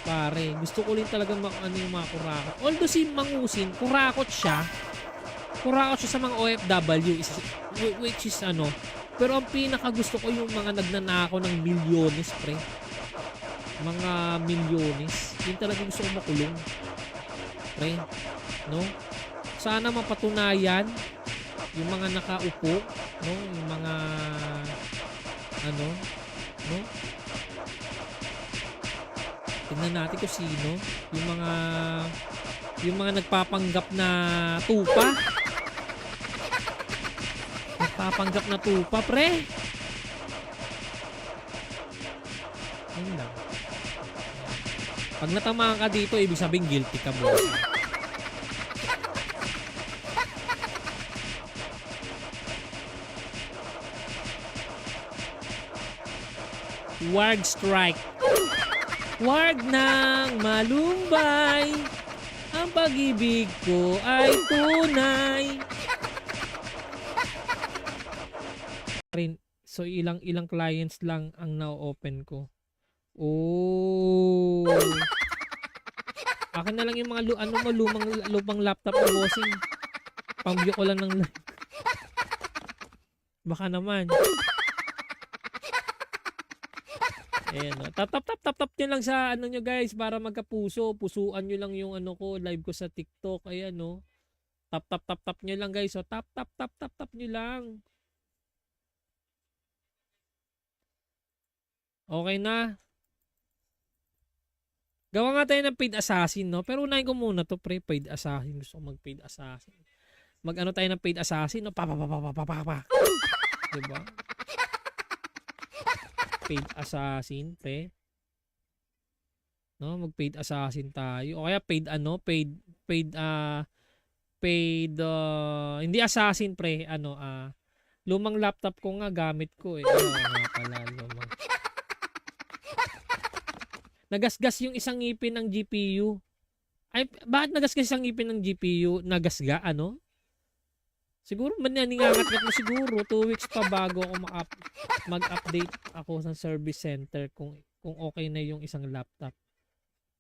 Pare, gusto ko rin talaga yung mga kurakot. Although si Mangusin, kurakot siya sa mga OFW which is pero ang pinaka gusto ko yung mga nagnanakaw ng milyones pre. Mga milyones. Yun talaga gusto ko makulong. Pre, no? Sana mapatunayan yung mga nakaupo, no? Yung mga no? Tingnan natin kung sino yung mga nagpapanggap na tupa. Nagpapanggap na tupa, pre. Ayun lang. Pag natamaan ka dito, ibig sabihin guilty ka, boss. Ward strike. Ward ng malumbay. Ang pag-ibig ko ay tunay. So ilang clients lang ang na-open ko. Oh. Akin na lang yung mga lumang laptop na bossing. Pambyo ko lang ng baka naman. Ayan, no? Tap nyo lang sa nyo guys para magkapuso. Pusuan nyo lang yung live ko sa TikTok. Ayan no. Tap nyo lang guys. So tap nyo lang. Okay na. Gawa nga tayo ng paid assassin, no? Pero unahin ko muna to, pre. Paid assassin. Gusto ko mag-paid assassin. Mag-ano tayo ng paid assassin, no? Diba? Paid assassin, pre. No? Mag-paid assassin tayo. O kaya hindi assassin, pre. Lumang laptop ko nga, gamit ko, eh. Nga pala, lumang. Nagasgas yung isang ngipin ng GPU. Ay, bakit nagasgas isang ngipin ng GPU? Nagasga, Siguro maningangat-ngat na siguro. 2 weeks pa bago ako mag-update ako sa service center kung okay na yung isang laptop.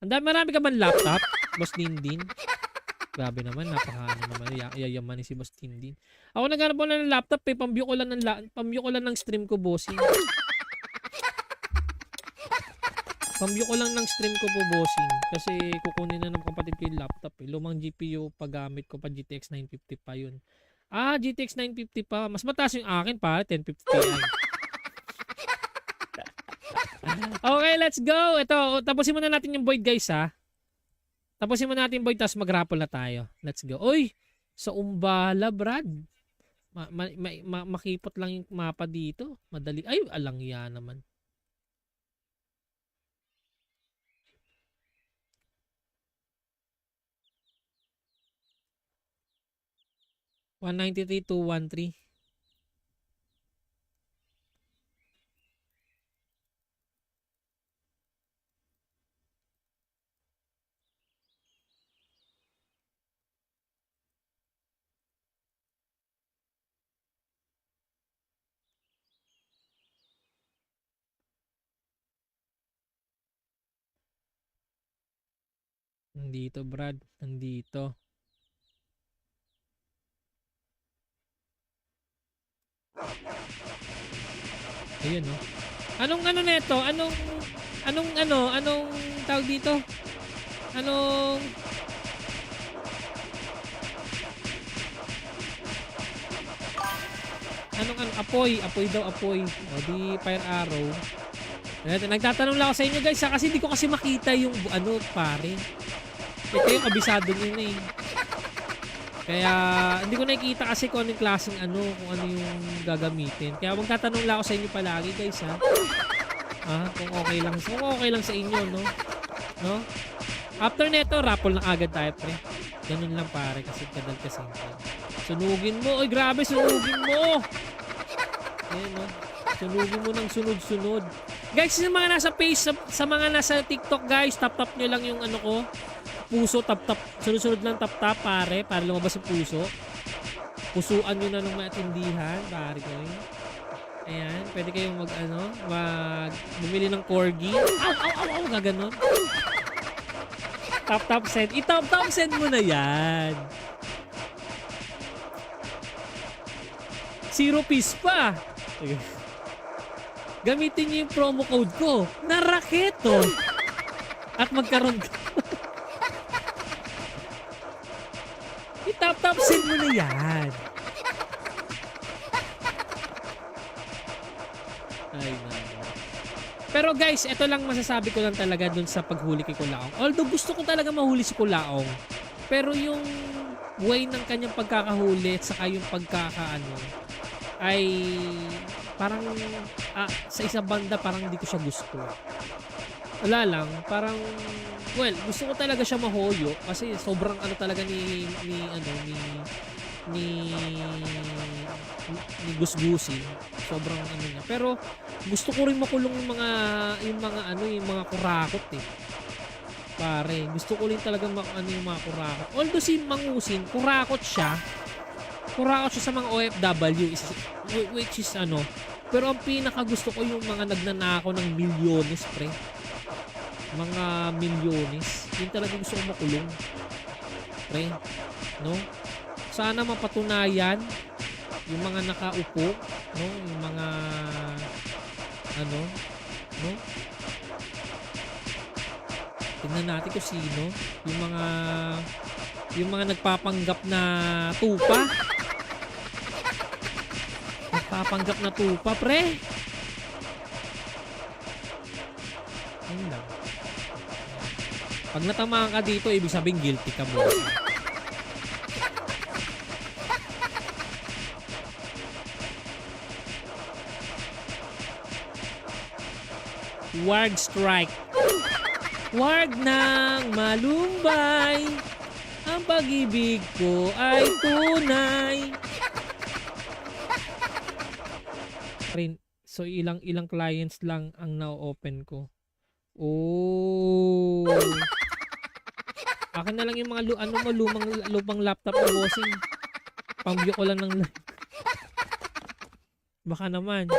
Marami ka man laptop, Boss Dindin? Grabe naman, yayaman si Boss Dindin. Ako naghanap ko lang ng laptop, pambyo ko lang ng stream ko, bossing. Pambyo ko lang ng stream ko po, bossing. Kasi kukunin na ng kapatid ko yung laptop. Lumang GPU paggamit ko pa, GTX 950 pa yun. GTX 950 pa. Mas mataas yung akin pa, 1050 Ti. Okay, let's go. Ito, tapusin muna natin yung void guys ha. Tapusin mo natin boy, tapos mag-raffle na tayo. Let's go. Uy! Sa Umbala, Brad. Makipot lang yung mapa dito. Madali. Ay, alang yan naman. $193,213. Nandito, Brad. Nandito. Ayun, no? Anong ano neto? Anong tawag dito? Anong apoy daw, apoy. O di fire arrow. Nagtatanong lang ako sa inyo guys, kasi hindi ko kasi makita yung pare. Ito yung kabisado nyo na eh. Kaya hindi ko nakikita kasi kung anong klaseng kung ano yung gagamitin. Kaya magtatanong lang ako sa inyo palagi guys ha. Kung okay lang sa inyo, no? No? After neto, raffle na agad tayo, pre. Ganun lang pare kasi kadal kasi. Sunugin mo. Oy, grabe, sunugin mo. Ayan, no? Sunugin mo ng sunod-sunod. Guys, sa mga nasa face, sa mga nasa TikTok, guys, tap-tap nyo lang yung ko. Puso, tap-tap. Sunod-sunod lang tap-tap, pare. Para lumabas yung puso. Pusuan nyo na ng matindihan, pare ko. Ayan, pwede kayong bumili ng corgi. Aw, gaganon. Tap-tap send. I-tap-tap send mo na yan. 0 piece pa. Gamitin niyo yung promo code ko na Raketo at magkaroon ka. I-tap-tap send mo na yan. Ay, pero guys, ito lang masasabi ko lang talaga dun sa paghuli kay Kulaong. Although gusto ko talaga mahuli si Kulaong, pero yung way ng kanyang pagkakahuli at saka yung ay parang sa isang banda parang hindi ko siya gusto. Wala lang, parang gusto ko talaga siya mahoyo kasi sobrang talaga ni gusgusin. Sobrang niya. Pero gusto ko rin makulong yung mga kurakot eh. Pare, gusto ko rin talaga yung mga kurakot. Although si Mangusin, kurakot siya sa mga OFW which is pero ang pinaka gusto ko yung mga nagnanakaw ng milyones, pre. Mga milyones. Yun talaga gusto ko makulong. Pre, no? Sana mapatunayan yung mga nakaupo, no? Yung mga no? Tingnan natin kung sino yung mga nagpapanggap na tupa. Nagpapanggap na tupa, pre. Ayun lang. Pag natamaan ka dito, ibig sabihin guilty ka mo. Ward strike. Ward ng malumbay. Ang pag-ibig ko ay tunay. So ilang clients lang ang na-open ko. Oh. Akin na lang yung mga lumang laptop na bossing. Pambyo ko lang ng baka naman.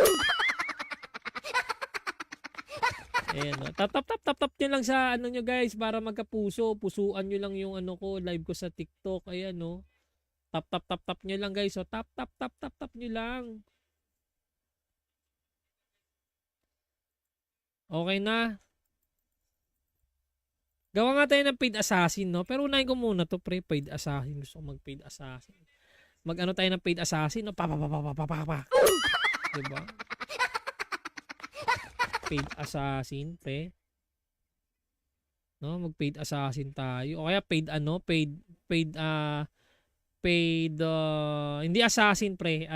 Ayan, no? Tap nyo lang sa nyo guys para magkapuso. Pusuan nyo lang yung ko, live ko sa TikTok. Ayan, no? Tap nyo lang guys. So, tap nyo lang. Okay na. Gawa nga tayo ng paid assassin, no? Pero unahin ko muna to, pre. Paid assassin. Gusto ko mag-paid assassin. Mag-ano tayo ng paid assassin, no? Diba? Paid assassin, pre. No, mag-paid assassin tayo. O kaya hindi assassin pre,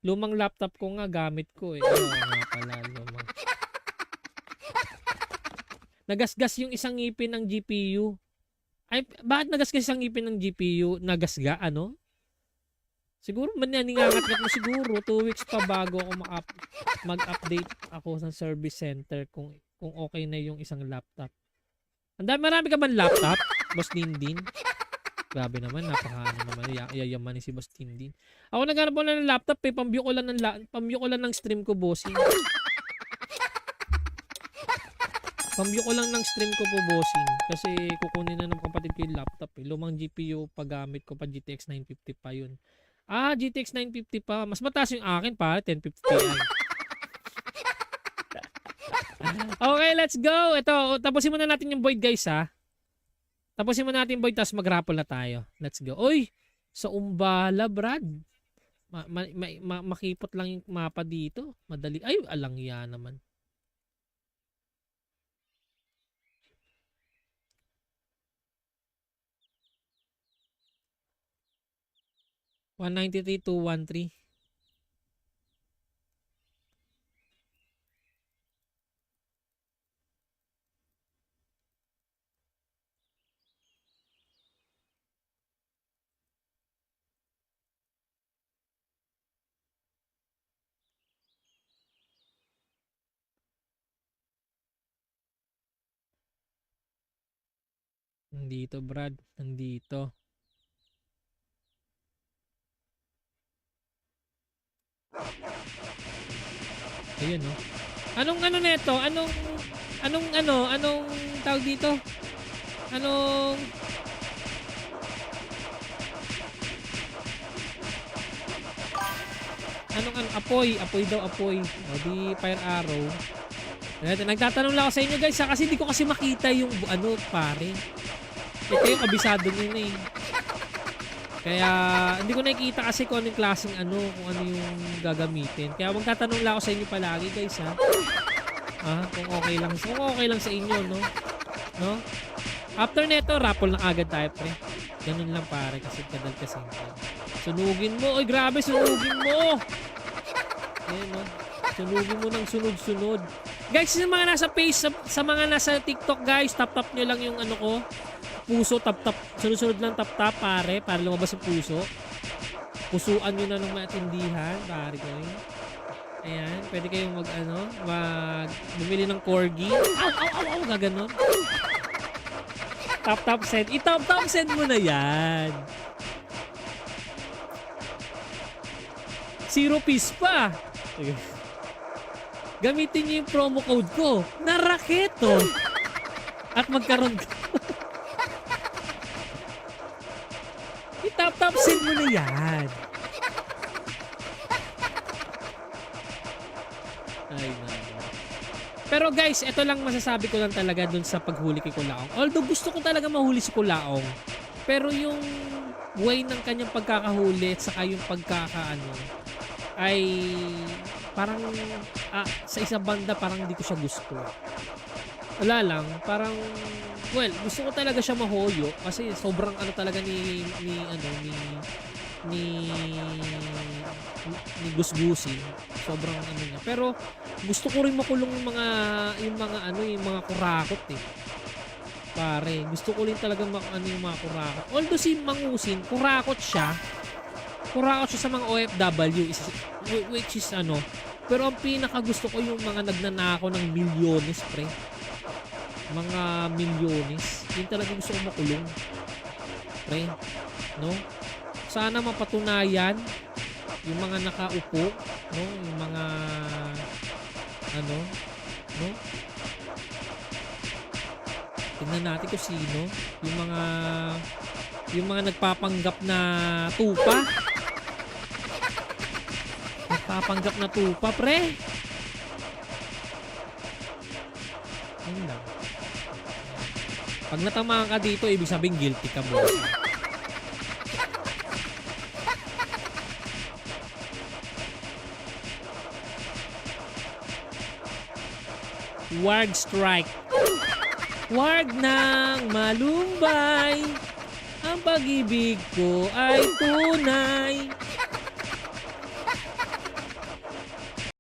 lumang laptop ko nga gamit ko eh. Nga pala, lumang. Nagasgas yung isang ngipin ng GPU. Ay, bakit nagasgas isang ngipin ng GPU? Nagasga, ano? Siguro maningangat-ngat mo siguro. 2 weeks pa bago ako mag-update ako sa service center kung okay na yung isang laptop. Marami ka man laptop, Boss Dindin? Grabe naman, yayaman si Boss Dindin. Ako naghanap ko lang ng laptop eh, pambyo ko lang ng stream ko, bossing. Pambyo ko lang ng stream ko po, bossing. Kasi kukunin na ng kapatid ko yung laptop eh. Lumang GPU paggamit ko pa, GTX 950 pa yun. GTX 950 pa. Mas mataas yung akin pa, 1050 Ti. Okay, let's go. Ito, tapusin muna natin yung Void, guys, ha. Tapusin muna natin yung Void, tapos mag-raffle na tayo. Let's go. Uy, sa Umbala, Brad. Makipot lang yung mapa dito. Madali. Ay, alangya naman. $193,213. Nandito, Brad. Nandito. Ayun, no? Anong neto? Anong tawag dito? Anong apoy daw, apoy. O di fire arrow. Nagtatanong lang ako sa inyo, guys, kasi hindi ko kasi makita yung pare. Ito yung kabisado nyo na eh. Kaya hindi ko nakikita kasi kung anong klaseng kung ano yung gagamitin. Kaya magtatanong lang ako sa inyo palagi, guys, ha. Kung okay lang sa inyo, no? No? After neto, raffle na agad tayo, pre. Ganun lang, pare, kasi kadal kasi. Sunugin mo. Oy, grabe, sunugin mo. Ayan, no? Sunugin mo ng sunod-sunod. Guys, sa mga nasa face, sa mga nasa TikTok, guys, tap-tap nyo lang yung ko. Puso, tap-tap. Sunod-sunod lang tap-tap, pare, para lumabas yung puso. Pusuan nyo na ng matindihan, pare ko. Ayan, pwede kayong bumili ng corgi. Aw, gaganon. Tap-tap send. I-tap-tap send mo na yan. 0 piece pa. Gamitin niyo yung promo code ko na Raketo. At magkaroon ka. I-tap-tap send mo na yan. Ay, pero guys, ito lang masasabi ko lang talaga dun sa paghuli kay Kulaong. Although gusto ko talaga mahuli si Kulaong. Pero yung way ng kanyang pagkakahuli at saka yung ay parang sa isang banda parang hindi ko siya gusto. Wala lang, parang gusto ko talaga siya mahoyo kasi sobrang talaga ni gusgusin. Sobrang niya. Pero gusto ko rin makulong yung mga kurakot eh. Pare, gusto ko rin talaga yung mga kurakot. Although si Mangusin, kurakot siya sa mga OFW which is pero ang pinaka gusto ko yung mga nagnanakaw ng milyones, pre. Mga milyones. Yun talaga gusto ko makulong. Pre, no? Sana mapatunayan yung mga nakaupo, no? Yung mga no? Tingnan natin kung sino yung mga nagpapanggap na tupa. Nagpapanggap na tupa, pre. Yun lang. Pag natamaan ka dito, ibig sabihin guilty ka, boss. Ward strike. Huwag nang malumbay. Ang pag-ibig ko ay tunay.